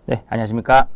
네, 안녕하십니까.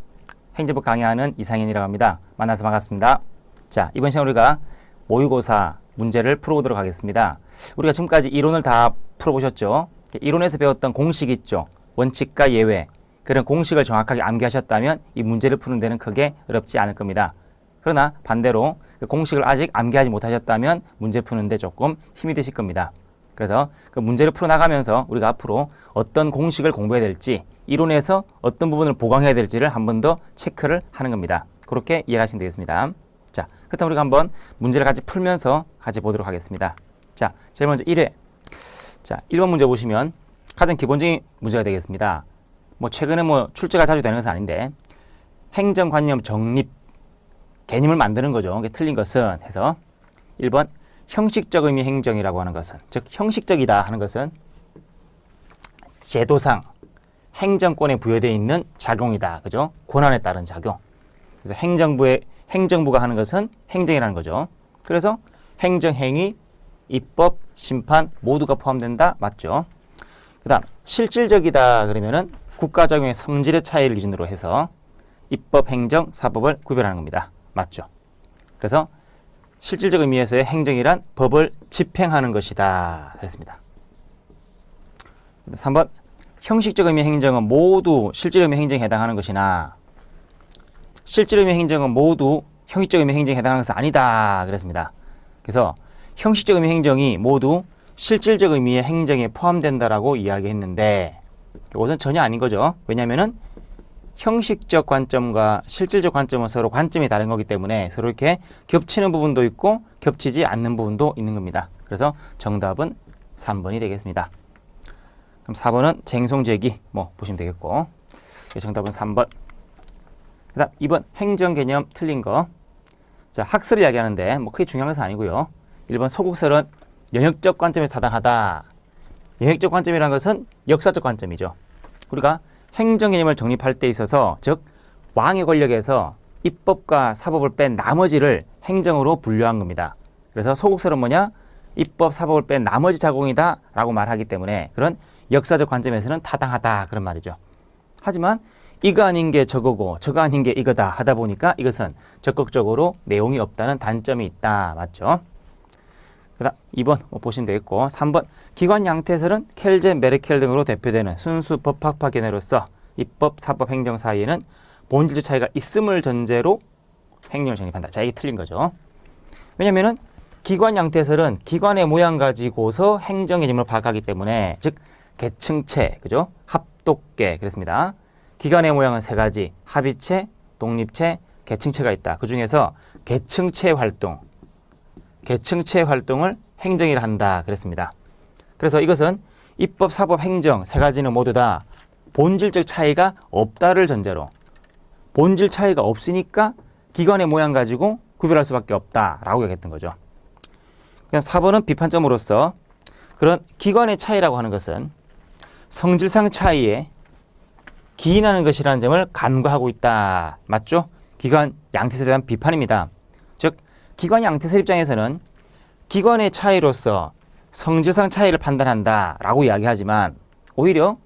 행정법 강의하는 이상현이라고 합니다. 만나서 반갑습니다. 자, 이번 시간 우리가 모의고사 문제를 풀어보도록 하겠습니다. 우리가 지금까지 이론을 다 풀어보셨죠? 이론에서 배웠던 공식 있죠? 원칙과 예외. 그런 공식을 정확하게 암기하셨다면 이 문제를 푸는 데는 크게 어렵지 않을 겁니다. 그러나 반대로 그 공식을 아직 암기하지 못하셨다면 문제 푸는데 조금 힘이 드실 겁니다. 그래서 그 문제를 풀어나가면서 우리가 앞으로 어떤 공식을 공부해야 될지, 이론에서 어떤 부분을 보강해야 될지를 한 번 더 체크를 하는 겁니다. 그렇게 이해하시면 되겠습니다. 자, 그렇다면 우리가 한번 문제를 같이 풀면서 같이 보도록 하겠습니다. 자, 제일 먼저 1회. 자, 1번 문제 보시면 가장 기본적인 문제가 되겠습니다. 최근에 출제가 자주 되는 것은 아닌데, 행정관념 정립 개념을 만드는 거죠. 이게 틀린 것은 해서 1번 형식적 의미 행정이라고 하는 것은, 즉 형식적이다 하는 것은 제도상 행정권에 부여되어 있는 작용이다. 그죠? 권한에 따른 작용. 그래서 행정부가 하는 것은 행정이라는 거죠. 그래서 행정행위, 입법, 심판 모두가 포함된다. 맞죠? 그 다음 실질적이다 그러면은 국가작용의 성질의 차이를 기준으로 해서 입법, 행정, 사법을 구별하는 겁니다. 맞죠? 그래서 실질적 의미에서의 행정이란 법을 집행하는 것이다. 그랬습니다. 3번 형식적 의미의 행정은 모두 실질 의미의 행정에 해당하는 것이나 실질 의미의 행정은 모두 형식적 의미의 행정에 해당하는 것은 아니다. 그랬습니다. 그래서 형식적 의미의 행정이 모두 실질적 의미의 행정에 포함된다라고 이야기했는데 이것은 전혀 아닌 거죠. 왜냐하면은 형식적 관점과 실질적 관점은 서로 관점이 다른 거기 때문에 서로 이렇게 겹치는 부분도 있고 겹치지 않는 부분도 있는 겁니다. 그래서 정답은 3번이 되겠습니다. 그럼 4번은 쟁송제기 보시면 되겠고, 정답은 3번. 그 다음 2번 행정개념 틀린 거. 자, 학설을 이야기하는데 크게 중요한 것은 아니고요. 1번 소국설은 영역적 관점에서 타당하다. 영역적 관점이라는 것은 역사적 관점이죠. 우리가 행정개념을 정립할 때 있어서, 즉 왕의 권력에서 입법과 사법을 뺀 나머지를 행정으로 분류한 겁니다. 그래서 소국설은 뭐냐? 입법, 사법을 뺀 나머지 작용이다 라고 말하기 때문에 그런 역사적 관점에서는 타당하다 그런 말이죠. 하지만 이거 아닌 게 저거고 저거 아닌 게 이거다 하다 보니까 이것은 적극적으로 내용이 없다는 단점이 있다. 맞죠? 그 다음 2번 보시면 되겠고, 3번 기관 양태설은 켈제, 메르켈 등으로 대표되는 순수 법학파 견해로서 입법, 사법, 행정 사이에는 본질적 차이가 있음을 전제로 행정을 정립한다. 자, 이게 틀린 거죠. 왜냐면은 기관 양태설은 기관의 모양 가지고서 행정 개념을 파악하기 때문에, 즉 계층체, 그죠? 합독계 그랬습니다. 기관의 모양은 세 가지, 합의체, 독립체, 계층체가 있다. 그 중에서 계층체 활동을 행정이라 한다 그랬습니다. 그래서 이것은 입법, 사법, 행정 세 가지는 모두 다 본질적 차이가 없다를 전제로, 본질 차이가 없으니까 기관의 모양 가지고 구별할 수밖에 없다라고 얘기했던 거죠. 그냥 4번은 비판점으로서 그런 기관의 차이라고 하는 것은 성질상 차이에 기인하는 것이라는 점을 간과하고 있다. 맞죠? 기관 양태설에 대한 비판입니다. 즉 기관 양태설 입장에서는 기관의 차이로서 성질상 차이를 판단한다 라고 이야기하지만, 오히려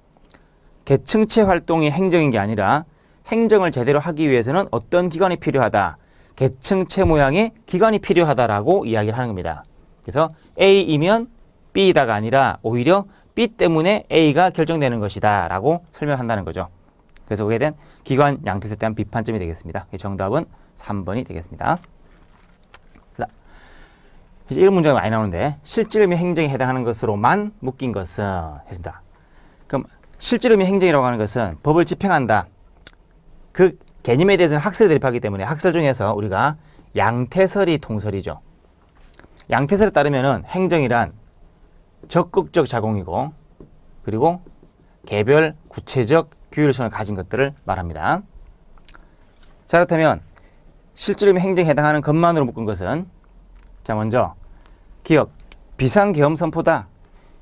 계층체 활동이 행정인 게 아니라 행정을 제대로 하기 위해서는 어떤 기관이 필요하다, 계층체 모양의 기관이 필요하다라고 이야기를 하는 겁니다. 그래서 A이면 B다가 아니라 오히려 B 때문에 A가 결정되는 것이다 라고 설명한다는 거죠. 그래서 그에 대한 기관 양태설에 대한 비판점이 되겠습니다. 정답은 3번이 되겠습니다. 이제 이런 문제가 많이 나오는데, 실질 의미 행정에 해당하는 것으로만 묶인 것은 했습니다. 그럼 실질 의미 행정이라고 하는 것은 법을 집행한다. 그 개념에 대해서는 학설에 대립하기 때문에 학설 중에서 우리가 양태설이 통설이죠. 양태설에 따르면은 행정이란 적극적 작용이고, 그리고 개별 구체적 규율성을 가진 것들을 말합니다. 자, 그렇다면 실질 의미 행정에 해당하는 것만으로 묶은 것은, 자, 먼저 기억, 비상계엄 선포다.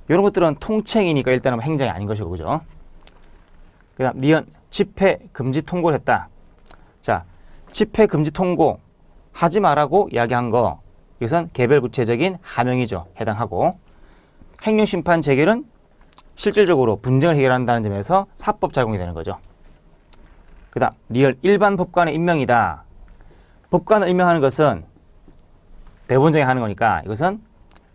이런 것들은 통칭이니까 일단은 행정이 아닌 것이고, 그죠? 그 다음 니은, 집회 금지 통고를 했다. 자, 집회 금지 통고 하지 말라고 이야기한 거, 이것은 개별 구체적인 하명이죠. 해당하고, 행정심판 재결은 실질적으로 분쟁을 해결한다는 점에서 사법 작용이 되는 거죠. 그 다음 리얼 일반 법관의 임명이다. 법관을 임명하는 것은 대법원장이 하는 거니까 이것은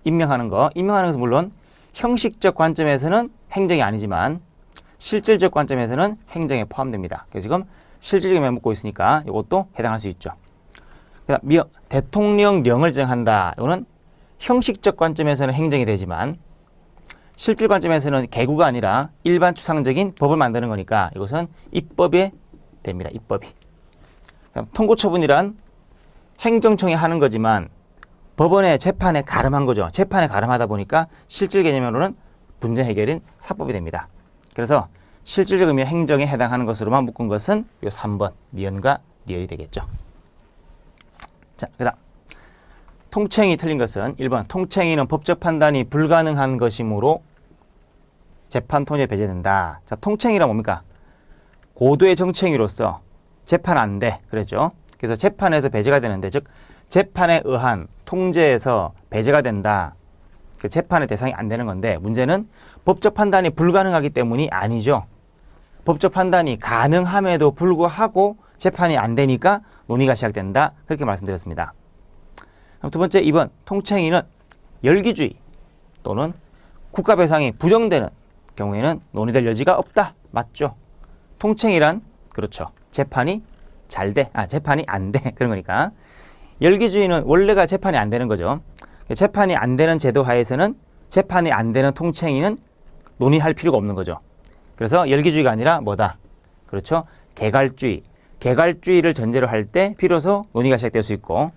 임명하는 것은 물론 형식적 관점에서는 행정이 아니지만 실질적 관점에서는 행정에 포함됩니다. 그래서 지금 실질적인 면 묻고 있으니까 이것도 해당할 수 있죠. 그 다음 대통령령을 제정한다. 이거는 형식적 관점에서는 행정이 되지만 실질 관점에서는 개구가 아니라 일반 추상적인 법을 만드는 거니까 이것은 입법이 됩니다. 입법이. 통고처분이란 행정청이 하는 거지만 법원의 재판에 가름한 거죠. 재판에 가름하다 보니까 실질 개념으로는 분쟁 해결인 사법이 됩니다. 그래서 실질적 의미의 행정에 해당하는 것으로만 묶은 것은 이 3번 니은과 리얼이 되겠죠. 자, 그 다음 통챙이 틀린 것은 1번 통챙이는 법적 판단이 불가능한 것이므로 재판 통제에 배제된다. 자, 통챙이란 뭡니까? 고도의 정치행위로서 재판 안 돼. 그랬죠. 그래서 재판에서 배제가 되는데 즉 재판에 의한 통제에서 배제가 된다. 그 재판의 대상이 안 되는 건데 문제는 법적 판단이 불가능하기 때문이 아니죠. 법적 판단이 가능함에도 불구하고 재판이 안 되니까 논의가 시작된다. 그렇게 말씀드렸습니다. 그럼 두 번째 2번 통챙이는 열기주의 또는 국가배상이 부정되는 경우에는 논의될 여지가 없다. 맞죠? 통챙이란 그렇죠. 재판이 잘 돼. 재판이 안 돼. 그런 거니까. 열기주의는 원래가 재판이 안 되는 거죠. 재판이 안 되는 제도 하에서는 재판이 안 되는 통챙이는 논의할 필요가 없는 거죠. 그래서 열기주의가 아니라 뭐다? 그렇죠. 개갈주의. 개갈주의를 전제로 할 때 비로소 논의가 시작될 수 있고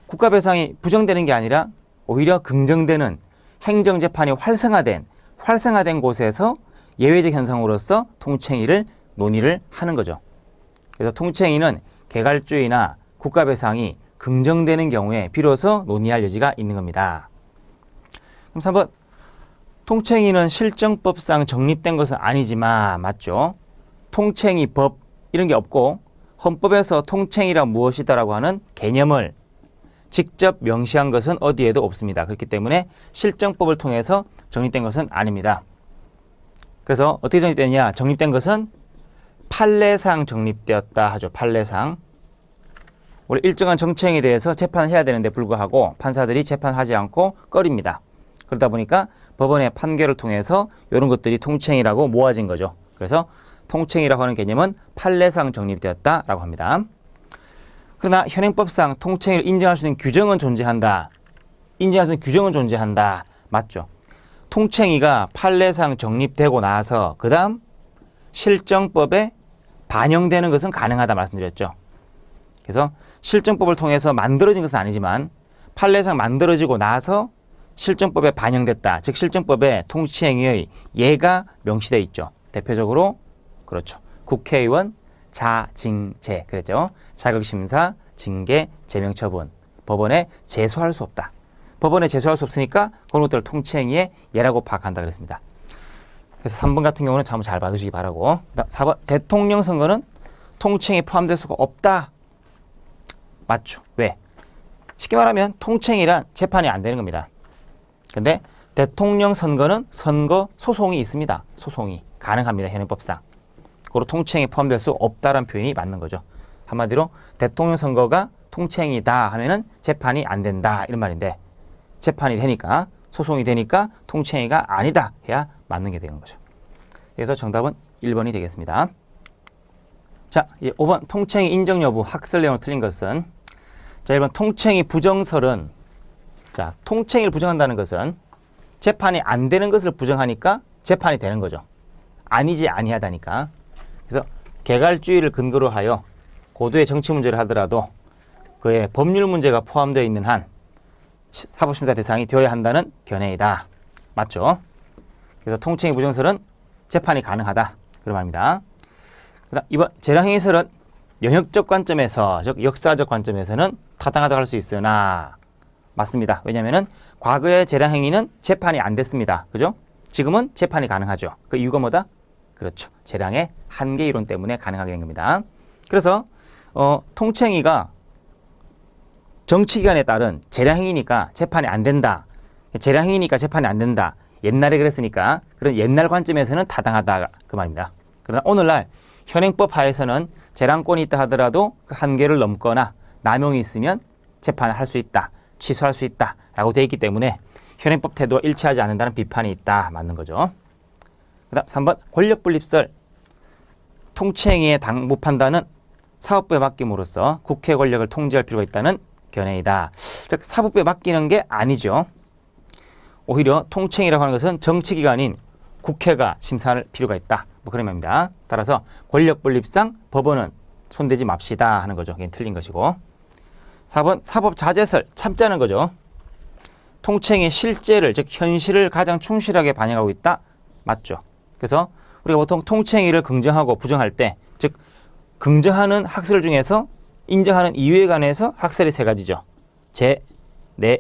국가배상이 부정되는 게 아니라 오히려 긍정되는 행정재판이 활성화된 곳에서 예외적 현상으로서 통챙이를 논의를 하는 거죠. 그래서 통챙이는 개갈주의나 국가배상이 긍정되는 경우에 비로소 논의할 여지가 있는 겁니다. 그럼 3번 통챙이는 실정법상 정립된 것은 아니지만 맞죠? 통챙이 법 이런 게 없고 헌법에서 통챙이란 무엇이다라고 하는 개념을 직접 명시한 것은 어디에도 없습니다. 그렇기 때문에 실정법을 통해서 정립된 것은 아닙니다. 그래서 어떻게 정립되느냐? 정립된 것은 판례상 정립되었다 하죠. 판례상. 원래 일정한 정책에 대해서 재판을 해야 되는데 불구하고 판사들이 재판하지 않고 꺼립니다. 그러다 보니까 법원의 판결을 통해서 이런 것들이 통챙이라고 모아진 거죠. 그래서 통챙이라고 하는 개념은 판례상 정립되었다라고 합니다. 그러나 현행법상 통챙이를 인정할 수 있는 규정은 존재한다. 인정할 수 있는 규정은 존재한다. 맞죠? 통챙이가 판례상 정립되고 나서 그 다음 실정법에 반영되는 것은 가능하다 말씀드렸죠. 그래서 실정법을 통해서 만들어진 것은 아니지만 판례상 만들어지고 나서 실정법에 반영됐다. 즉 실정법에 통치행위의 예가 명시되어 있죠. 대표적으로 그렇죠. 국회의원 자징제 그랬죠. 자격심사, 징계, 제명처분. 법원에 제소할 수 없다. 법원에 제소할 수 없으니까 그런 것들을 통치행위의 예라고 파악한다 그랬습니다. 그래서 3번 같은 경우는 참 잘 봐주시기 바라고. 4번 대통령 선거는 통칭이 포함될 수가 없다. 맞죠? 왜? 쉽게 말하면 통칭이란 재판이 안 되는 겁니다. 근데 대통령 선거는 선거 소송이 있습니다. 소송이 가능합니다. 현행법상. 그리고 통칭이 포함될 수 없다라는 표현이 맞는 거죠. 한마디로 대통령 선거가 통칭이다 하면은 재판이 안 된다 이런 말인데 재판이 되니까 소송이 되니까 통칭이가 아니다 해야 맞는 게 되는 거죠. 그래서 정답은 1번이 되겠습니다. 자, 5번 통칭이 인정 여부 학설 내용을 틀린 것은 자, 1번 통칭이 부정설은 자, 통칭이를 부정한다는 것은 재판이 안 되는 것을 부정하니까 재판이 되는 거죠. 아니지 아니하다니까. 그래서 개갈주의를 근거로 하여 고도의 정치 문제를 하더라도 그의 법률 문제가 포함되어 있는 한 사법심사 대상이 되어야 한다는 견해이다. 맞죠? 그래서 통칭의 부정설은 재판이 가능하다. 그런 말입니다. 그다음 2번 재량행위설은 영역적 관점에서 즉 역사적 관점에서는 타당하다고 할 수 있으나 맞습니다. 왜냐하면 과거의 재량행위는 재판이 안 됐습니다. 그죠? 지금은 재판이 가능하죠. 그 이유가 뭐다? 그렇죠. 재량의 한계 이론 때문에 가능하게 된 겁니다. 그래서 통칭위가 정치기관에 따른 재량행위니까 재판이 안 된다. 재량행위니까 재판이 안 된다. 옛날에 그랬으니까 그런 옛날 관점에서는 타당하다 그 말입니다. 그러나 오늘날 현행법 하에서는 재량권이 있다 하더라도 그 한계를 넘거나 남용이 있으면 재판을 할 수 있다, 취소할 수 있다 라고 되어 있기 때문에 현행법 태도와 일치하지 않는다는 비판이 있다. 맞는 거죠. 그 다음 3번 권력분립설. 통치행위의 당부 판단은 사법부에 맡김으로써 국회 권력을 통제할 필요가 있다는 견해이다. 즉 사법부에 맡기는 게 아니죠. 오히려 통치행위라고 하는 것은 정치기관인 국회가 심사할 필요가 있다. 뭐 그런 말입니다. 따라서 권력분립상 법원은 손대지 맙시다 하는 거죠. 이게 틀린 것이고. 4번 사법자제설. 참자는 거죠. 통치행위의 실제를 즉 현실을 가장 충실하게 반영하고 있다. 맞죠. 그래서 우리가 보통 통치행위를 긍정하고 부정할 때 즉 긍정하는 학설 중에서 인정하는 이유에 관해서 학설이 세 가지죠. 제, 내,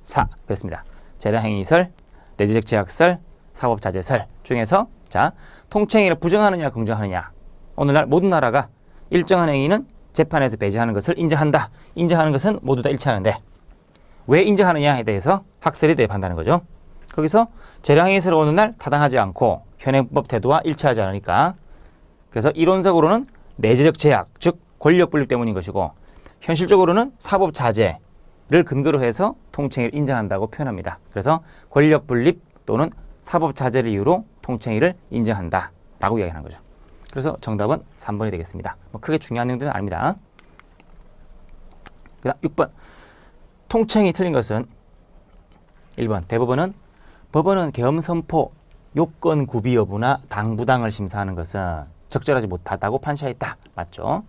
사 그렇습니다. 재량행위설, 내재적 제약설, 사법자제설 중에서 자 통치행위를 부정하느냐 긍정하느냐. 오늘날 모든 나라가 일정한 행위는 재판에서 배제하는 것을 인정한다. 인정하는 것은 모두 다 일치하는데 왜 인정하느냐에 대해서 학설이 대입한다는 거죠. 거기서 재량행위설을 오는 날 타당하지 않고 현행법 태도와 일치하지 않으니까 그래서 이론적으로는 내재적 제약, 즉 권력분립 때문인 것이고 현실적으로는 사법자제를 근거로 해서 통치행위를 인정한다고 표현합니다. 그래서 권력분립 또는 사법자제를 이유로 통치행위를 인정한다 라고 이야기하는 거죠. 그래서 정답은 3번이 되겠습니다. 뭐 크게 중요한 내용들은 아닙니다. 그 다음 6번 통치행위 틀린 것은 1번 대법원은 법원은 계엄선포 요건 구비 여부나 당부당을 심사하는 것은 적절하지 못하다고 판시하였다. 맞죠?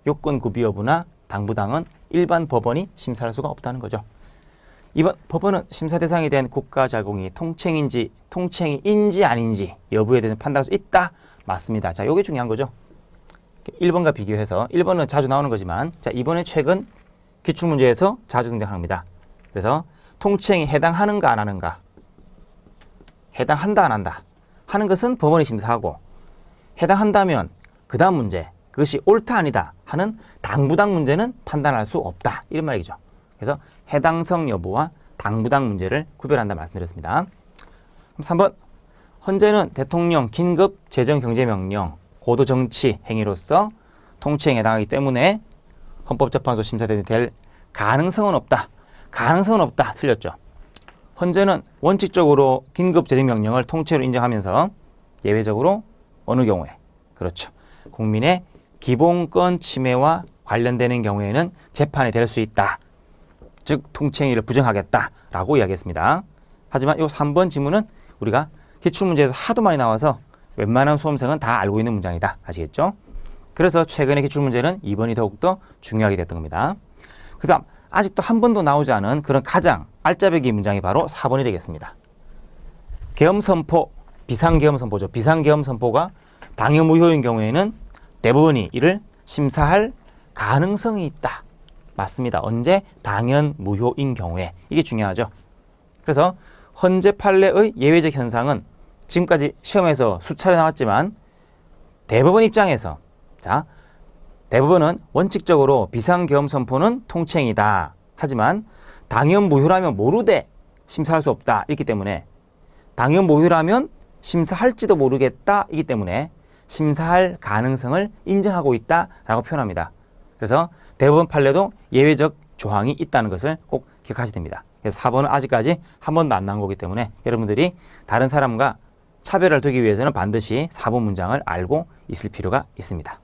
요건 구비 여부나 당부당은 일반 법원이 심사할 수가 없다는 거죠. 2번 법원은 심사 대상에 대한 국가자공이 통치행위인지 아닌지 여부에 대해서 판단할 수 있다. 맞습니다. 자, 요게 중요한 거죠. 1번과 비교해서 1번은 자주 나오는 거지만 자, 이번에 최근 기출문제에서 자주 등장합니다. 그래서 통치행위 해당하는가 안 하는가 해당한다 안 한다 하는 것은 법원이 심사하고 해당한다면 그 다음 문제 그것이 옳다 아니다 하는 당부당 문제는 판단할 수 없다. 이런 말이죠. 그래서 해당성 여부와 당부당 문제를 구별한다 말씀드렸습니다. 그럼 3번 헌재는 대통령 긴급 재정경제명령 고도정치 행위로서 통치행위에 해당하기 때문에 헌법재판소 심사대상이 될 가능성은 없다. 가능성은 없다. 틀렸죠. 헌재는 원칙적으로 긴급재정명령을 통째로 인정하면서 예외적으로 어느 경우에 그렇죠. 국민의 기본권 침해와 관련되는 경우에는 재판이 될 수 있다. 즉 통치행위를 부정하겠다라고 이야기했습니다. 하지만 이 3번 지문은 우리가 기출문제에서 하도 많이 나와서 웬만한 수험생은 다 알고 있는 문장이다. 아시겠죠? 그래서 최근의 기출문제는 2번이 더욱더 중요하게 됐던 겁니다. 그 다음 아직도 한 번도 나오지 않은 그런 가장 알짜배기 문장이 바로 4번이 되겠습니다. 계엄선포, 비상계엄선포죠. 비상계엄선포가 당연무효인 경우에는 대법원이 이를 심사할 가능성이 있다. 맞습니다. 언제? 당연무효인 경우에. 이게 중요하죠. 그래서 헌재 판례의 예외적 현상은 지금까지 시험에서 수차례 나왔지만 대법원 입장에서 자 대법원은 원칙적으로 비상계엄선포는 통치행위다. 하지만 당연무효라면 모르되 심사할 수 없다. 이기 때문에 당연무효라면 심사할지도 모르겠다. 이기 때문에 심사할 가능성을 인정하고 있다라고 표현합니다. 그래서 대법원 판례도 예외적 조항이 있다는 것을 꼭 기억하셔야 됩니다. 그래서 4번은 아직까지 한 번도 안 나온 거기 때문에 여러분들이 다른 사람과 차별을 두기 위해서는 반드시 4번 문장을 알고 있을 필요가 있습니다.